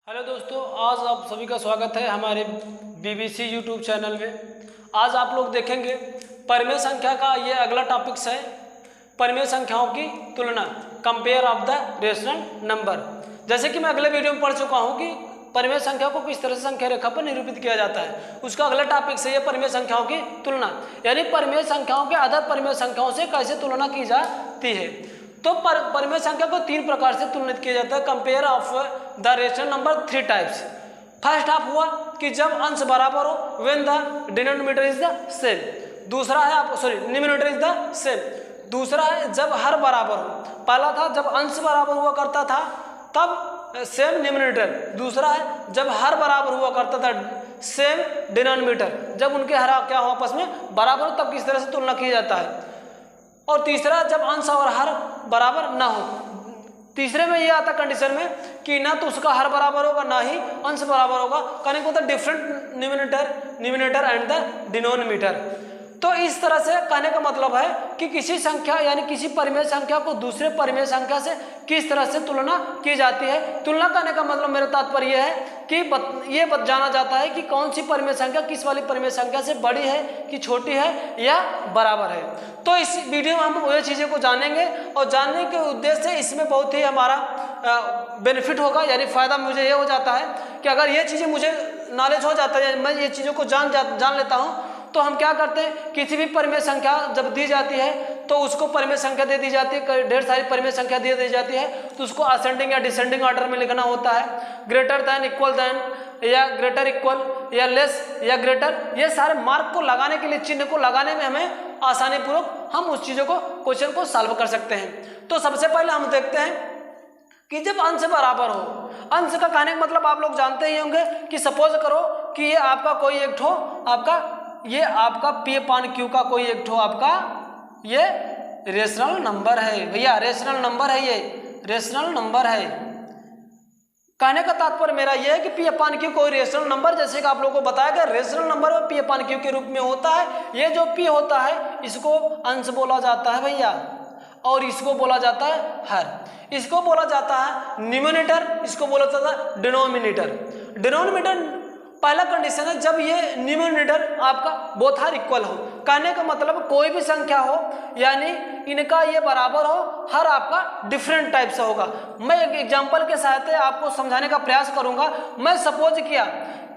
Hello दोस्तों, आज आप सभी का स्वागत है हमारे बीबीसी यूट्यूब चैनल में। आज आप लोग देखेंगे परिमेय संख्या का ये अगला टॉपिक्स है, परिमेय संख्याओं की तुलना, compare of the rational number. जैसे कि मैं अगले वीडियो में पढ़ चुका हूँ कि परिमेय संख्या को किस तरह से संख्या रेखा पर निरूपित किया जाता है, उसका अगला टॉपिक्स है ये परिमेय संख्याओं की तुलना, यानी परिमेय संख्याओं के अदर परिमेय संख्याओं से कैसे तुलना की जाती है। तो परिमेय संख्या को तीन प्रकार से तुलनित किया जाता है, compare of the rational number three types. First half हुआ कि जब अंश बराबर हो, when the denominator is the same. दूसरा है न्यूमरेटर इज द सेम। दूसरा है जब हर बराबर हो। पहला था जब अंश बराबर हुआ करता था तब सेम न्यूमरेटर। दूसरा है जब हर बराबर हुआ करता था सेम डिनोमिनेटर, जब उनके हर क्या हो आपस में बराबर हो तब किस तरह से तुलना किया जाता है। और तीसरा जब अंश और हर बराबर ना हो। तीसरे में ये आता कंडीशन में कि ना तो उसका हर बराबर होगा ना ही अंश बराबर होगा, कहने को different numerator and the denominator. तो इस तरह से कहने का मतलब है कि किसी संख्या यानी किसी परिमेय संख्या को दूसरे परिमेय संख्या से किस तरह से तुलना की जाती है। तुलना करने का मतलब मेरा तात्पर्य है कि ये जाना जाता है कि कौन सी परिमेय संख्या किस वाली परिमेय संख्या से बड़ी है कि छोटी है या बराबर है। तो इस वीडियो में हम वो चीज़ें को जानेंगे और जानने के उद्देश्य से इसमें बहुत ही हमारा बेनिफिट होगा, यानी फ़ायदा मुझे ये हो जाता है कि अगर ये चीज़ें मुझे नॉलेज हो जाता है, मैं ये चीज़ों को जान लेता हूँ, तो हम क्या करते हैं किसी भी परिमेय संख्या जब दी जाती है तो उसको परिमेय संख्या दे दी जाती है, ढेर सारी परिमेय संख्या दे दी जाती है, तो उसको असेंडिंग या डिसेंडिंग ऑर्डर में लिखना होता है। ग्रेटर दैन, इक्वल दैन या ग्रेटर इक्वल या लेस या ग्रेटर, ये सारे मार्क को लगाने के लिए, चिन्ह को लगाने में हमें आसानी पूर्वक हम उस चीज़ों को क्वेश्चन को सॉल्व कर सकते हैं। तो सबसे पहले हम देखते हैं कि जब अंश बराबर हो, अंश का कहने का मतलब आप लोग जानते ही होंगे कि सपोज करो कि ये आपका कोई एक ठो आपका P अपान Q का कोई एक ठो आपका ये रेशनल नंबर है। भैया रेशनल नंबर है, ये रेशनल नंबर है। कहने का तात्पर्य मेरा ये है कि P अपान Q कोई रेशनल नंबर, जैसे कि आप लोगों को बताया गया रेशनल नंबर में P अपान Q के रूप में होता है। ये जो P होता है इसको अंश बोला जाता है भैया, और इसको बोला जाता है हर। इसको बोला जाता है न्यूमरेटर, इसको बोला जाता है डिनोमिनेटर। डिनोमिनेटर पहला कंडीशन है जब ये न्यूमरेटर आपका बोथ आर इक्वल हो। कहने का मतलब कोई भी संख्या हो यानी इनका ये बराबर हो, हर आपका डिफरेंट टाइप से होगा। मैं एक एग्जांपल के सहायता आपको समझाने का प्रयास करूंगा। मैं सपोज किया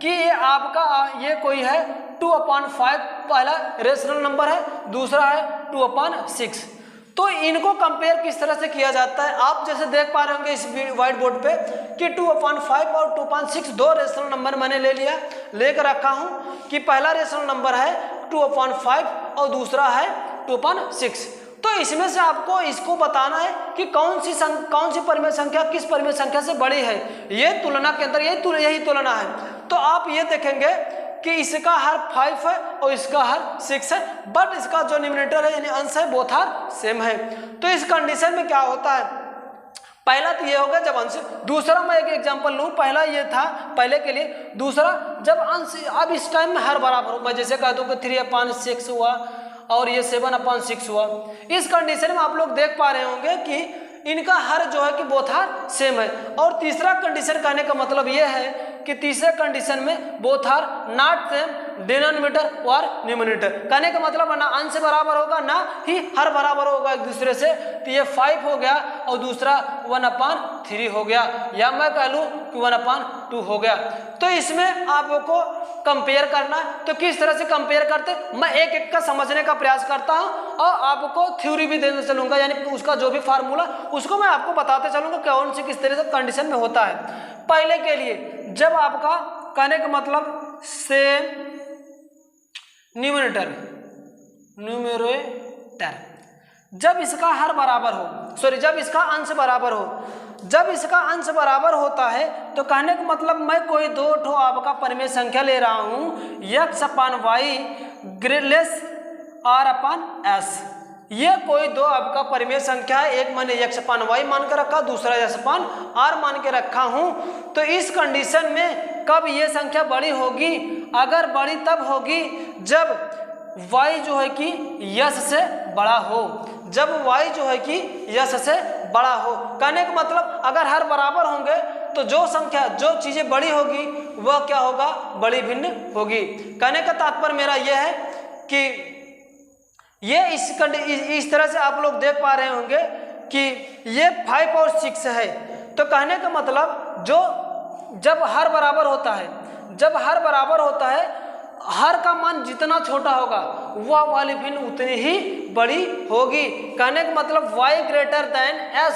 कि ये आपका ये कोई है 2/5 पहला रेशनल नंबर है, दूसरा है 2/6। तो इनको कंपेयर किस तरह से किया जाता है, आप जैसे देख पा रहे होंगे इस व्हाइट बोर्ड पे कि 2/5 और 2/6 दो रेशनल नंबर मैंने लेकर रखा हूं कि पहला रेशनल नंबर है 2/5 और दूसरा है 2/6। तो इसमें से आपको इसको बताना है कि कौन सी परिमेय संख्या किस परिमेय संख्या से बड़ी है। ये तुलना के अंदर यही तुलना है। तो आप ये देखेंगे कि इसका हर 5 है और इसका हर 6 है, बट इसका जो न्यूमरेटर है यानी अंश है बोथ आर सेम है। तो इस कंडीशन में क्या होता है, पहला तो ये होगा जब अंश। दूसरा मैं एक एग्जांपल लूँ, पहला ये था पहले के लिए, दूसरा जब अंश अब इस टाइम में हर बराबर हो। मैं जैसे कह दूँ कि 3/6 हुआ और ये 7/6 हुआ। इस कंडीशन में आप लोग देख पा रहे होंगे कि इनका हर जो है कि बोथ आर सेम है। और तीसरा कंडीशन कहने का मतलब ये है कि तीसरे कंडीशन में both are not same denominator और न्यूमरेटर। कहने का मतलब ना अंश बराबर होगा ना ही हर बराबर होगा एक दूसरे से। तो ये 5 हो गया और दूसरा 1/3 हो गया, या मैं कह लूँ कि 1/2 हो गया। तो इसमें आपको कंपेयर करना है। तो किस तरह से कंपेयर करते, मैं एक एक का समझने का प्रयास करता हूँ और आपको थ्योरी भी देने चलूँगा, यानी उसका जो भी फार्मूला उसको मैं आपको बताते चलूँगा कौन सी किस तरह से कंडीशन में होता है। पहले के लिए जब आपका कहने का मतलब सेम न्यूमरेटर जब इसका हर बराबर हो, जब इसका अंश बराबर हो, जब इसका अंश बराबर होता है तो कहने का मतलब मैं कोई दो ठो आपका परिमेय संख्या ले रहा हूँ, x/y ग्रेलेस r/s। ये कोई दो आपका परिमेय संख्या है, एक मैंने x/y मान के रखा, दूसरा x/r मान के रखा हूँ। तो इस कंडीशन में कब ये संख्या बड़ी होगी, अगर बड़ी तब होगी जब y जो है कि यश से बड़ा हो, जब y जो है कि यश से बड़ा हो। कहने का मतलब अगर हर बराबर होंगे तो जो संख्या जो चीज़ें बड़ी होगी वह क्या होगा, बड़ी भिन्न होगी। कहने का तात्पर्य मेरा यह है कि ये इस तरह से आप लोग देख पा रहे होंगे कि ये 5 और 6 है। तो कहने का मतलब जो जब हर बराबर होता है, जब हर बराबर होता है, हर का मान जितना छोटा होगा वह वाली भिन्न उतनी ही बड़ी होगी। कहने का मतलब y greater than s,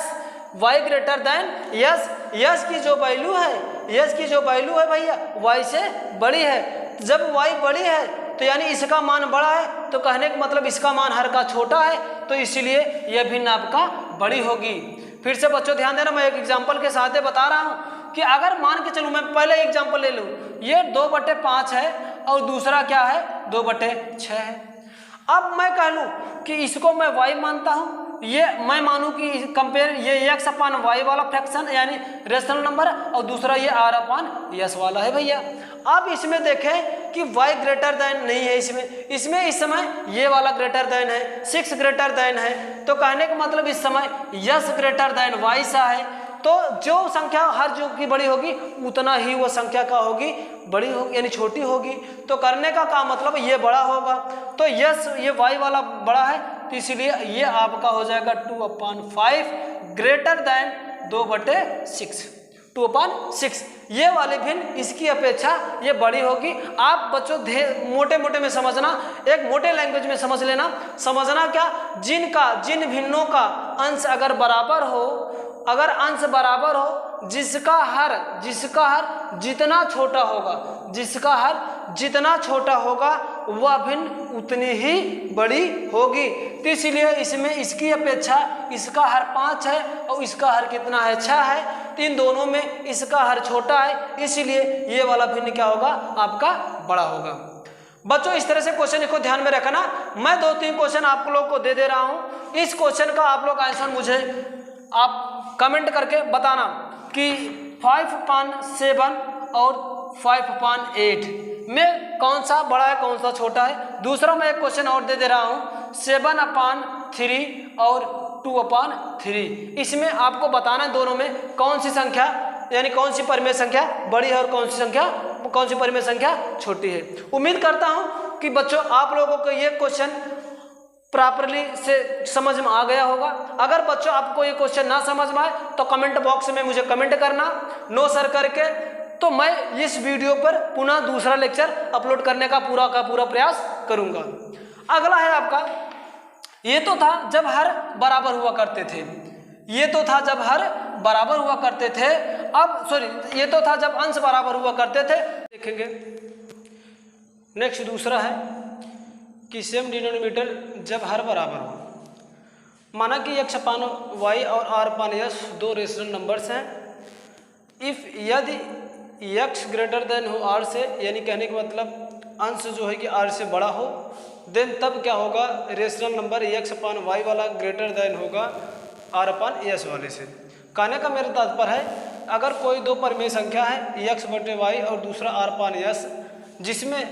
y greater than yes, yes की जो वैल्यू है, यस की जो वैल्यू है भैया y से बड़ी है। जब y बड़ी है तो यानी इसका मान बड़ा है, तो कहने का मतलब इसका मान हर का छोटा है, तो इसीलिए यह भिन्न आपका बड़ी होगी। फिर से बच्चों ध्यान देना, मैं एक एग्जाम्पल के साथ बता रहा हूँ कि अगर मान के चलूँ, मैं पहले एग्जाम्पल ले लूँ, ये 2/5 है और दूसरा क्या है 2/6 है। अब मैं कह लूँ कि इसको मैं y मानता हूँ, ये मैं मानूं कि कंपेयर ये x अपान y वाला फ्रैक्शन यानी रेशनल नंबर, और दूसरा ये r अपान s वाला है भैया। अब इसमें देखें कि y ग्रेटर देन नहीं है, इसमें इस समय ये वाला ग्रेटर देन है, 6 ग्रेटर देन है, तो कहने का मतलब इस समय s ग्रेटर देन y सा है। तो जो संख्या हर जो की बड़ी होगी उतना ही वो संख्या का होगी, बड़ी होगी यानी छोटी होगी। तो करने का मतलब ये बड़ा होगा, तो यस ये y वाला बड़ा है, तो इसलिए ये आपका हो जाएगा 2/5 ग्रेटर देन 2/6, 2/6। ये वाली भिन्न इसकी अपेक्षा ये बड़ी होगी। आप बच्चों मोटे मोटे में समझना, एक मोटे लैंग्वेज में समझ लेना। समझना क्या, जिन भिन्नों का अंश अगर बराबर हो, अगर अंश बराबर हो, जिसका हर जितना छोटा होगा, जिसका हर जितना छोटा होगा वह भिन्न उतनी ही बड़ी होगी। तो इसलिए इसमें इसकी अपेक्षा इसका हर 5 है और इसका हर कितना है 6 है, तो इन दोनों में इसका हर छोटा है, इसलिए ये वाला भिन्न क्या होगा आपका बड़ा होगा। बच्चों इस तरह से क्वेश्चन को ध्यान में रखना। मैं 2-3 क्वेश्चन आप लोग को दे रहा हूँ, इस क्वेश्चन का आप लोग आंसर मुझे आप कमेंट करके बताना कि 5/7 और 5/8 में कौन सा बड़ा है कौन सा छोटा है। दूसरा मैं एक क्वेश्चन और दे रहा हूँ 7/3 और 2/3, इसमें आपको बताना दोनों में कौन सी संख्या यानी कौन सी परिमेय संख्या बड़ी है और कौन सी परिमेय संख्या छोटी है। उम्मीद करता हूँ कि बच्चों आप लोगों को ये क्वेश्चन प्रॉपरली से समझ में आ गया होगा। अगर बच्चों आपको ये क्वेश्चन ना समझ में आए तो कमेंट बॉक्स में मुझे कमेंट करना नो सर करके, तो मैं इस वीडियो पर पुनः दूसरा लेक्चर अपलोड करने का पूरा प्रयास करूंगा। अगला है आपका, ये तो था जब हर बराबर हुआ करते थे, ये तो था जब हर बराबर हुआ करते थे। अब सॉरी, ये तो था जब अंश बराबर हुआ करते थे। देखेंगे नेक्स्ट दूसरा है कि सेम डिनोमिनेटर जब हर बराबर हो। माना कि x अपान y और r अपान s दो रेशनल नंबर्स हैं। इफ यदि x ग्रेटर देन हो r से, यानी कहने का मतलब अंश जो है कि r से बड़ा हो, देन तब क्या होगा रेशनल नंबर x अपान y वाला ग्रेटर देन होगा r अपान s वाले से। कहने का मेरा तात्पर्य है अगर कोई दो परिमेय संख्या है x/y और दूसरा r अपान s, जिसमें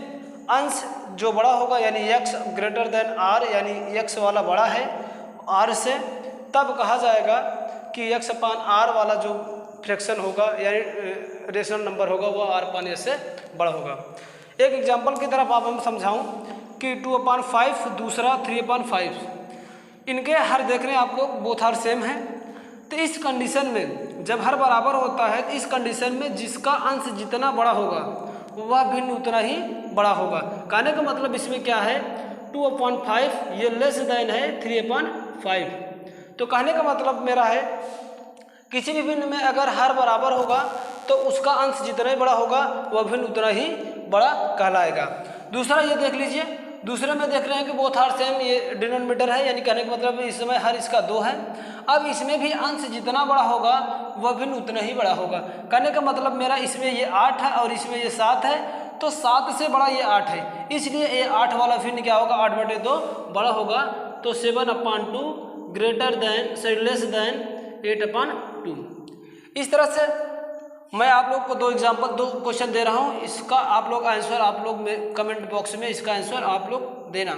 अंश जो बड़ा होगा यानी x ग्रेटर देन r यानी x वाला बड़ा है r से, तब कहा जाएगा कि x अपान r वाला जो फ्रैक्शन होगा यानी रेशनल नंबर होगा वो r अपान s से बड़ा होगा। एक एग्जांपल की तरफ आप हम समझाऊं कि 2/5 दूसरा 3/5, इनके हर देख रहे हैं आप लोग बोथ आर सेम है। तो इस कंडीशन में जब हर बराबर होता है, इस कंडीशन में जिसका अंश जितना बड़ा होगा वह भिन्न उतना ही बड़ा होगा। कहने का मतलब इसमें क्या है 2/5 ये लेस देन है 3/5। तो कहने का मतलब मेरा है किसी भी भिन्न में अगर हर बराबर होगा तो उसका अंश जितना ही बड़ा होगा वह भिन्न उतना ही बड़ा कहलाएगा। दूसरा ये देख लीजिए, दूसरे में देख रहे हैं कि बोथ आर सेम, ये डिनोमिनेटर है यानी कहने का मतलब इस समय हर इसका 2 है। अब इसमें भी अंश जितना बड़ा होगा वह भिन्न उतना ही बड़ा होगा। कहने का मतलब मेरा इसमें ये 8 है और इसमें ये 7 है, तो 7 से बड़ा ये 8 है, इसलिए ये 8 वाला भिन्न क्या होगा 8/2 बड़ा होगा। तो 7/2 ग्रेटर देन से लेस देन 8/2। इस तरह से मैं आप लोग को दो क्वेश्चन दे रहा हूँ, इसका आप लोग आंसर आप लोग में कमेंट बॉक्स में इसका आंसर आप लोग देना।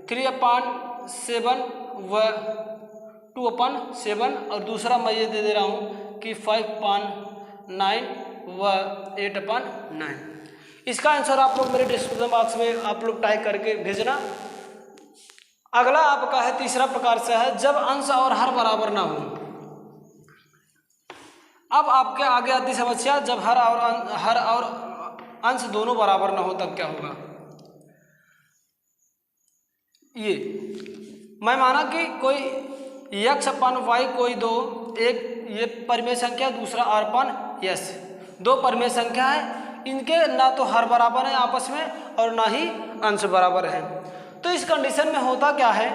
3/7 व 2/7 और दूसरा मैं ये दे रहा हूँ कि 9 व 8/9। इसका आंसर आप लोग मेरे डिस्क्रिप्शन बॉक्स में आप लोग टाइप करके भेजना। अगला आपका है तीसरा प्रकार से है जब अंश और हर बराबर ना हो। अब आपके आगे आती समस्या जब हर और अंश दोनों बराबर ना हो तब क्या होगा। ये मैं माना कि कोई x/y कोई दो, एक ये परिमेय संख्या दूसरा r/s, दो परिमेय संख्या है, इनके ना तो हर बराबर है आपस में और ना ही अंश बराबर है। तो इस कंडीशन में होता क्या है,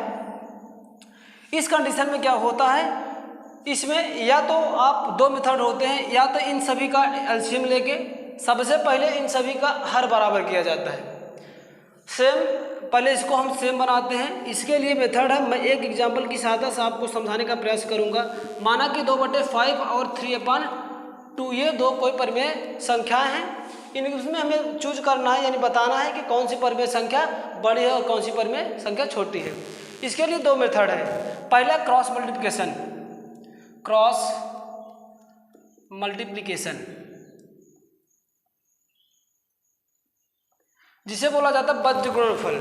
इस कंडीशन में क्या होता है, इसमें या तो आप दो मेथड होते हैं, या तो इन सभी का एलसीएम लेके सबसे पहले इन सभी का हर बराबर किया जाता है। सेम पहले इसको हम सेम बनाते हैं। इसके लिए मेथड है, मैं एक एग्जांपल की सहायता से आपको समझाने का प्रयास करूंगा। माना कि 2/5 और 3/2 ये दो कोई परिमेय संख्याएं हैं, इनमें हमें चूज करना है यानी बताना है कि कौन सी परिमेय संख्या बड़ी है और कौन सी परिमेय संख्या छोटी है। इसके लिए दो मेथड है। पहला क्रॉस मल्टीप्लिकेशन जिसे बोला जाता है बज्र गुणनफल।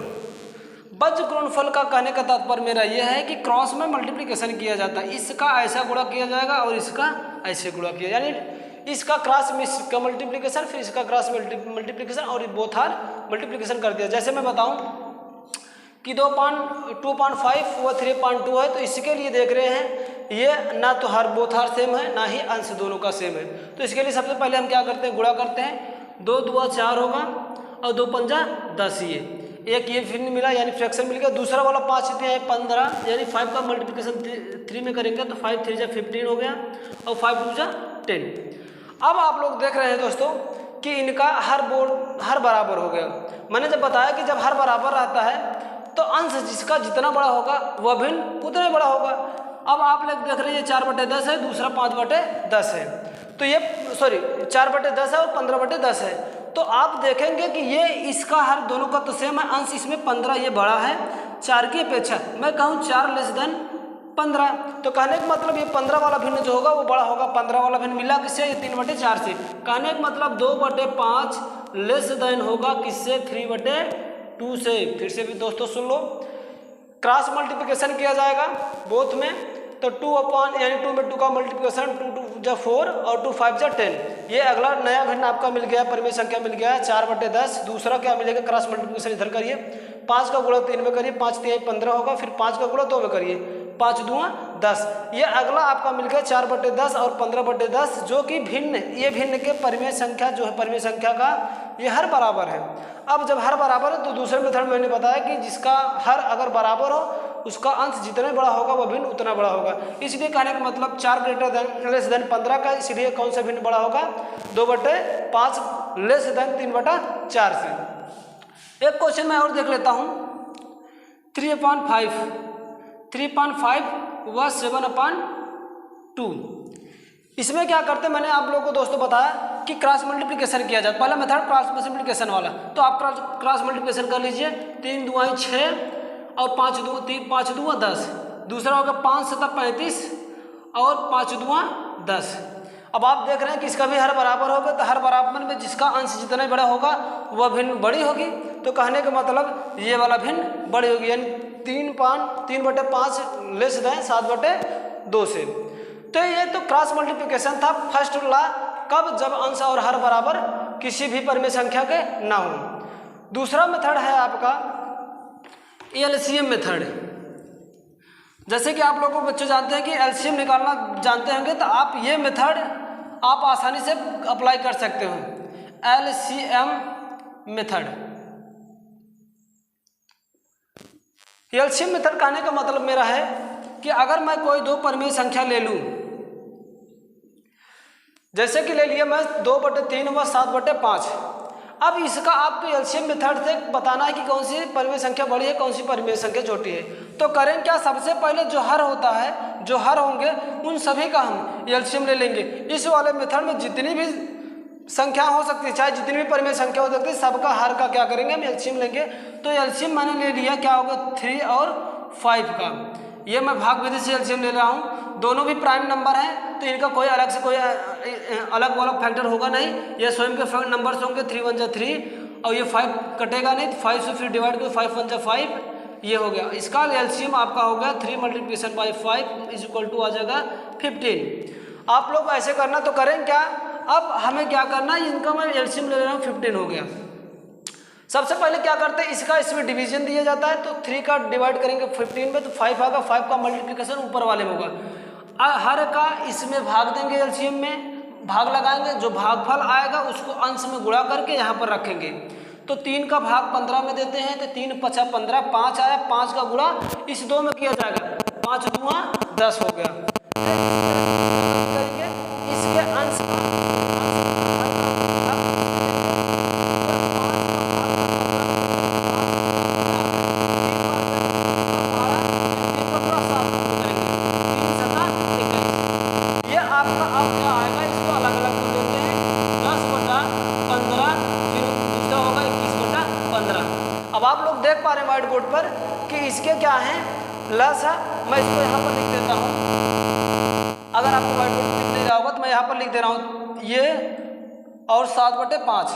बज्र गुणनफल का कहने का तात्पर्य मेरा यह है कि क्रॉस में मल्टीप्लिकेशन किया जाता है, इसका ऐसा गुणा किया जाएगा और इसका ऐसे गुणा किया, यानी इसका क्रॉस में इसका मल्टीप्लिकेशन, फिर इसका क्रॉस मल्टीप्लिकेशन और बोथ आर मल्टीप्लिकेशन कर दिया। जैसे मैं बताऊं कि 2.5 व 3.2 है, तो इसके लिए देख रहे हैं ये ना तो हर बोथ आर सेम है ना ही अंश दोनों का सेम है। तो इसके लिए सबसे पहले हम क्या करते हैं, गुणा करते हैं। 2 दूआ 4 होगा और 2 पंजा 10, ये फिर मिला यानी फ्रैक्शन मिल गया। दूसरा वाला 5 है 15, यानी 5 का मल्टीप्लिकेशन 3 में करेंगे तो 5 3 15 हो गया और 5 2 10। अब आप लोग देख रहे हैं दोस्तों कि इनका हर बराबर हो गया। मैंने जब बताया कि जब हर बराबर रहता है तो अंश जिसका जितना बड़ा होगा वह भिन्न उतना ही बड़ा होगा। अब आप लोग देख रहे हैं ये 4/10 है, दूसरा 5/10 है, तो ये 4/10 है और 15/10 है। तो आप देखेंगे कि ये इसका हर दोनों का तो सेम है, अंश इसमें 15 ये बड़ा है 4 की अपेक्षा। मैं कहूँ 4 लेस देन 15, तो कहने का मतलब ये 15 वाला भिन्न जो होगा वो बड़ा होगा। 15 वाला भिन्न मिला किससे, ये 3/4 से। कहने का मतलब 2/5 लेस देन होगा किससे, 3/2 से। फिर से भी दोस्तों सुन लो, क्रॉस मल्टीप्लिकेशन किया जाएगा बोथ में, तो 2 यानी 2 में 2 का मल्टीप्लिकेशन 2 2 4 और 2 5 10। ये अगला नया भिन्न आपका मिल गया, परिमेय संख्या मिल गया 4/10। दूसरा क्या मिलेगा, क्रॉस मल्टीप्लिकेशन इधर करिए, 5 का गुणा 3 में करिए, 5 3 15 होगा, फिर 5 का गुणा 2 में करिए, 5 2 10। ये अगला आपका मिल गया 4/10 और 15/10, जो कि भिन्न, ये भिन्न के परिमेय संख्या जो है परिमेय संख्या का ये हर बराबर है। अब जब हर बराबर है तो दूसरे मेथड में मैंने बताया कि जिसका हर अगर बराबर हो उसका अंश जितना बड़ा होगा वह भिन्न उतना बड़ा होगा। इसलिए कहने का मतलब 4 लेस देन 15 का, इसलिए कौन सा भिन्न बड़ा होगा, 2/5 लेस देन 3/4 से। एक क्वेश्चन मैं और देख लेता हूँ, 3/5 व 7/2। इसमें क्या करते हैं, मैंने आप लोगों को दोस्तों बताया कि क्रॉस मल्टीप्लिकेशन किया जाए। पहला मेथड क्रॉस मल्टीप्लिकेशन वाला, तो आप क्रॉस मल्टीप्लिकेशन कर लीजिए। 3 दूआ 6 और 5 दूआ 10। दूसरा होगा 5 7 35 और 5 दूआ 10। अब आप देख रहे हैं कि इसका भी हर बराबर होगा, तो हर बराबर में जिसका अंश जितना बड़ा होगा वह भिन्न बड़ी होगी। तो कहने का मतलब ये वाला भिन्न बड़ी होगी, यानी 3/5 लेस देन 7/2 से। तो ये तो क्रॉस मल्टीप्लिकेशन था फर्स्ट लॉ, कब, जब अंश और हर बराबर किसी भी परिमेय संख्या के ना हो। दूसरा मेथड है आपका एलसीएम मेथड। जैसे कि आप लोगों को बच्चे जानते हैं कि एलसीएम निकालना जानते होंगे, तो आप ये मेथड आप आसानी से अप्लाई कर सकते हो, एलसीएम मेथड। एलसीएम मेथड कहने का मतलब मेरा है कि अगर मैं कोई दो परिमेय संख्या ले लूं, जैसे कि ले लिया मैं 2/3 व 7/5। अब इसका आपको एलसीएम मेथड से बताना है कि कौन सी परिमेय संख्या बड़ी है, कौन सी परिमेय संख्या छोटी है। तो करें क्या, सबसे पहले जो हर होता है, जो हर होंगे उन सभी का हम एलसीएम ले लेंगे। इस वाले मेथड में जितनी भी संख्या हो सकती है, चाहे जितनी भी परिमेय संख्या हो सकती है, सबका हर का क्या करेंगे, हम एलसीएम लेंगे। तो एलसीएम मैंने ले लिया, क्या होगा 3 और 5 का। ये मैं भाग विधि से एलसीएम ले रहा हूँ। दोनों भी प्राइम नंबर हैं तो इनका कोई अलग से कोई अलग वाला फैक्टर होगा नहीं, ये स्वयं के नंबर्स होंगे। 3 1 जा 3 और ये 5 कटेगा नहीं, 5 से फिर डिवाइड करो, 5 1 जा 5, ये हो गया। इसका एलसीएम आपका हो गया 3 multiplication by 5 is equal to आ जाएगा 15। आप लोग ऐसे करना तो करें क्या, अब हमें क्या करना है, इनका मैं एलसीएम ले रहा हूँ 15 हो गया। सबसे पहले क्या करते हैं, इसका इसमें डिवीजन दिया जाता है तो 3 का डिवाइड करेंगे 15 में तो 5 आएगा, 5 का मल्टीप्लिकेशन ऊपर वाले में होगा। हर का इसमें भाग देंगे, एलसीएम में भाग लगाएंगे, जो भागफल आएगा उसको अंश में गुणा करके यहाँ पर रखेंगे। तो 3 का भाग 15 में देते हैं तो 3 5 15, 5 आया, 5 का गुणा इस 2 में किया जाएगा, 5 2 10 हो गया। इसके अंश अब आप लोग देख पा रहे हैं व्हाइट बोर्ड पर कि इसके क्या हैं लस है। मैं इसको यहाँ पर लिख देता हूँ, अगर आपको व्हाइट बोर्ड दिख नहीं रहा होगा तो मैं यहाँ पर लिख दे रहा हूँ ये और 7/5।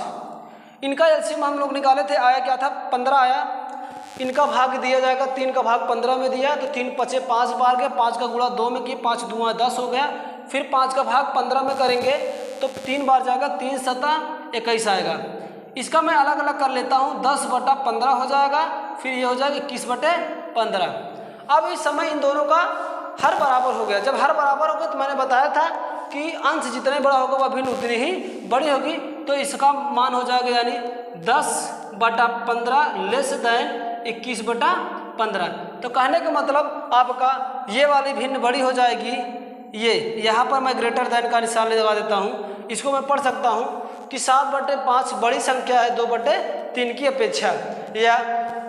इनका एलसीएम हम लोग निकाले थे, आया क्या था 15 आया। इनका भाग दिया जाएगा, 3 का भाग 15 में दिया तो 3 5 5 बार गया, 5 का गुणा 2 में किए, 5 2 10 हो गया। फिर 5 का भाग 15 में करेंगे तो 3 बार जाएगा, 3 7 21 आएगा। इसका मैं अलग अलग कर लेता हूँ, 10/15 हो जाएगा, फिर ये हो जाएगा 21/15। अब इस समय इन दोनों का हर बराबर हो गया। जब हर बराबर हो गया तो मैंने बताया था कि अंश जितने बड़ा होगा वह भिन्न उतनी ही बड़ी होगी, तो इसका मान हो जाएगा यानी 10/15 लेस देन 21/15। तो कहने का मतलब आपका ये वाली भिन्न बड़ी हो जाएगी, ये यहाँ पर मैं ग्रेटर देन का निशान लगा देता हूँ। इसको मैं पढ़ सकता हूँ कि 7/5 बड़ी संख्या है 2/3 की अपेक्षा, या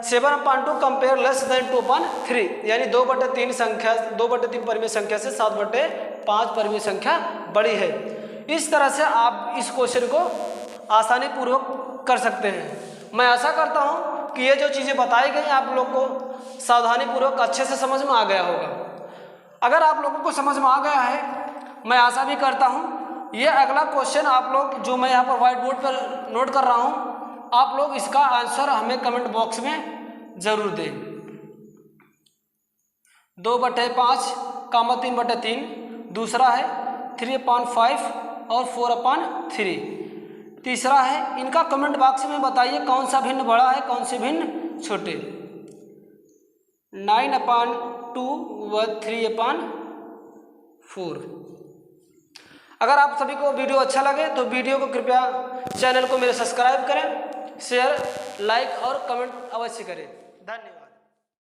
7/2 कंपेयर लेस देन 2/3, यानी 2/3 संख्या 2/3 परिमेय संख्या से 7/5 परिमेय संख्या बड़ी है। इस तरह से आप इस क्वेश्चन को आसानी पूर्वक कर सकते हैं। मैं आशा करता हूँ कि ये जो चीज़ें बताई गई आप लोग को सावधानी पूर्वक अच्छे से समझ में आ गया होगा। अगर आप लोगों को समझ में आ गया है, मैं आशा भी करता हूँ ये अगला क्वेश्चन आप लोग जो मैं यहाँ पर व्हाइट बोर्ड पर नोट कर रहा हूँ, आप लोग इसका आंसर हमें कमेंट बॉक्स में जरूर दें। 2/5 कामा 3/3, दूसरा है 3/5 और 4/3, तीसरा है। इनका कमेंट बॉक्स में बताइए कौन सा भिन्न बड़ा है, कौन से भिन्न छोटे। 9/2 व 3/4। अगर आप सभी को वीडियो अच्छा लगे तो वीडियो को कृपया चैनल को मेरे सब्सक्राइब करें, शेयर, लाइक और कमेंट अवश्य करें। धन्यवाद।